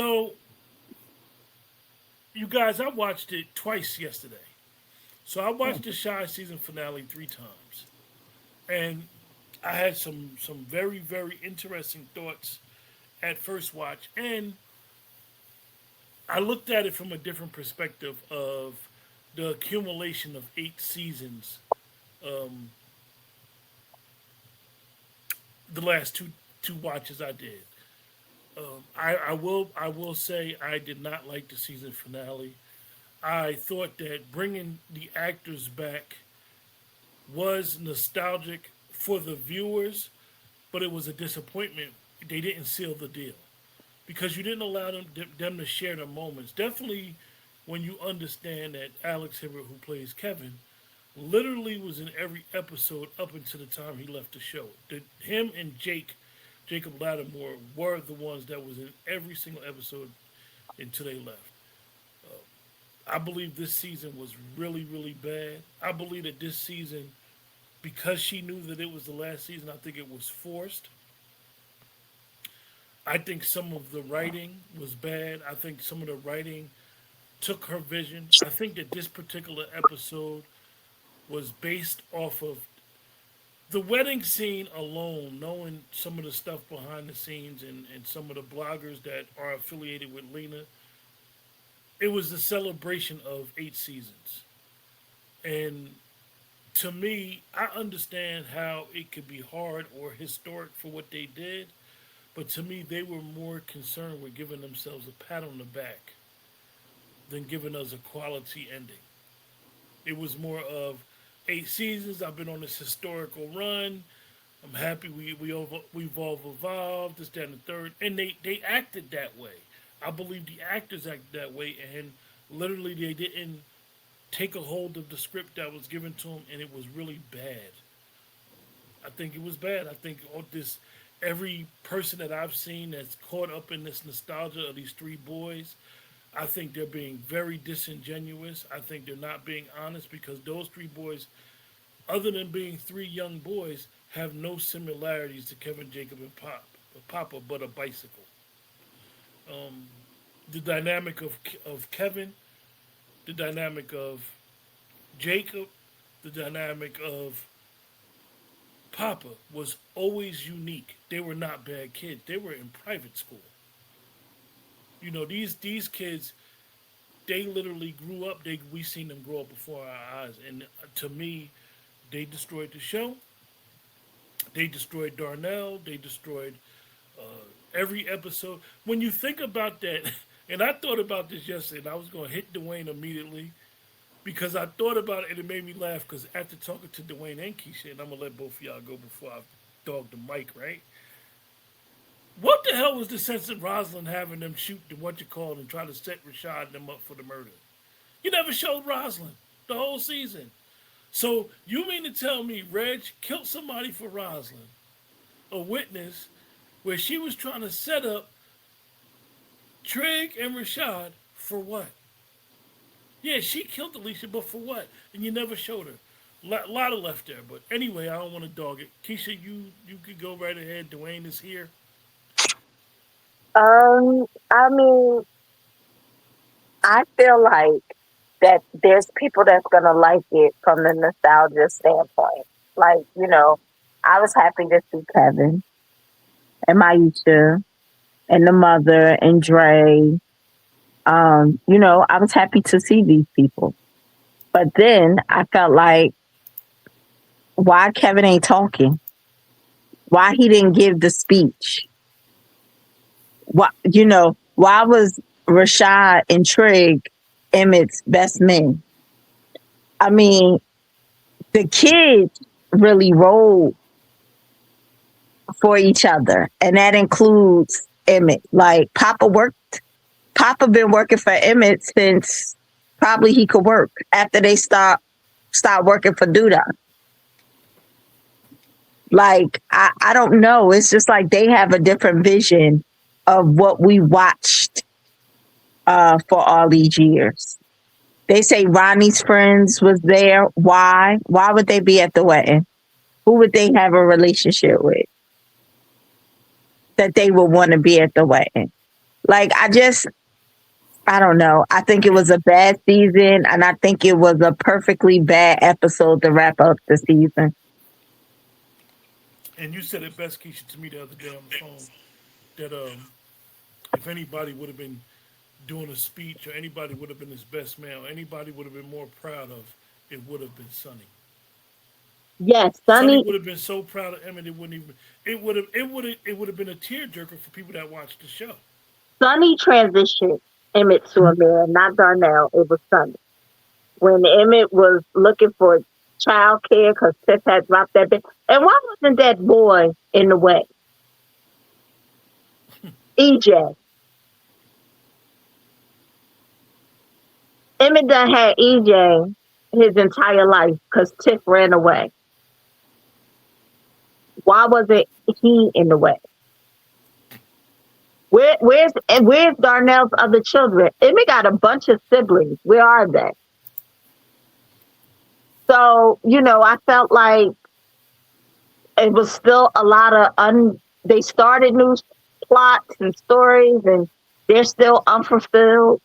So, you guys, I watched it twice yesterday. So I watched the Shy season finale 3 times, and I had some very very interesting thoughts at first watch, and I looked at it from a different perspective of the accumulation of 8 seasons. Um, the last two watches I did. I will say I did not like the season finale. I thought that bringing the actors back was nostalgic for the viewers, but it was a disappointment. They didn't seal the deal because you didn't allow them to share their moments. Definitely, when you understand that Alex Hibbert, who plays Kevin, literally was in every episode up until the time he left the show. Him and Jacob Lattimore, were the ones that was in every single episode until they left. I believe this season was really, really bad. I believe that this season, because she knew that it was the last season, I think it was forced. I think some of the writing was bad. I think some of the writing took her vision. I think that this particular episode was based off of the wedding scene alone, knowing some of the stuff behind the scenes and some of the bloggers that are affiliated with Lena. It was the celebration of 8 seasons. And to me, I understand how it could be hard or historic for what they did, but to me, they were more concerned with giving themselves a pat on the back than giving us a quality ending. It was more of 8 seasons. I've been on this historical run. I'm happy we've all evolved. This, that, and the third, and they acted that way. I believe the actors acted that way, and literally they didn't take a hold of the script that was given to them, and it was really bad. I think it was bad. I think all this every person that I've seen that's caught up in this nostalgia of these 3 boys, I think they're being very disingenuous. I think they're not being honest because those 3 boys, other than being 3 young boys, have no similarities to Kevin, Jacob, and Papa, but a bicycle. Um, the dynamic of Kevin, the dynamic of Jacob, the dynamic of Papa was always unique. They were not bad kids. They were in private school. These kids, they literally grew up. We seen them grow up before our eyes, and to me, they destroyed the show. They destroyed Darnell. They destroyed every episode. When you think about that, and I thought about this yesterday, and I was going to hit Dwayne immediately because I thought about it and it made me laugh because after talking to Dwayne and Keisha, and I'm going to let both of y'all go before I dog the mic, right? What the hell was the sense of Rosalind having them shoot the what you call and try to set Rashad and them up for the murder? You never showed Rosalind the whole season. So you mean to tell me Reg killed somebody for Rosalind, a witness, where she was trying to set up Trig and Rashad for what? Yeah, she killed Alicia, but for what? And you never showed her. Lot of left there, but anyway, I don't want to dog it. Keisha, you could go right ahead. Dwayne is here. I mean, I feel like that there's people that's gonna like it from the nostalgia standpoint. Like, I was happy to see Kevin and Maisha and the mother and Dre. I was happy to see these people. But then I felt like why Kevin ain't talking? Why he didn't give the speech? Why was Rashad and Trig Emmett's best men? I mean, the kids really rolled for each other, and that includes Emmett. Like Papa been working for Emmett since probably he could work after they start working for Duda. Like I don't know. It's just like they have a different vision of what we watched for all these years. They say Ronnie's friends was there. Why? Why would they be at the wedding? Who would they have a relationship with that they would want to be at the wedding? Like I don't know. I think it was a bad season, and I think it was a perfectly bad episode to wrap up the season. And you said it best, Keisha, to me the other day on the phone that if anybody would have been doing a speech or anybody would have been his best man or anybody would have been more proud of, it would have been Sonny. Yes, Sonny Sunny would have been so proud of Emmett it wouldn't even it would have been a tearjerker for people that watched the show. Sunny transitioned Emmett to a man, not Darnell. It was Sunny. When Emmett was looking for child care because Tiff had dropped that bit. And why wasn't that boy in the way? EJ. Emmett done had EJ his entire life because Tiff ran away. Why wasn't he in the way? Where's Darnell's other children? Emmett got a bunch of siblings. Where are they? So, I felt like it was still a lot of they started new plots and stories and they're still unfulfilled.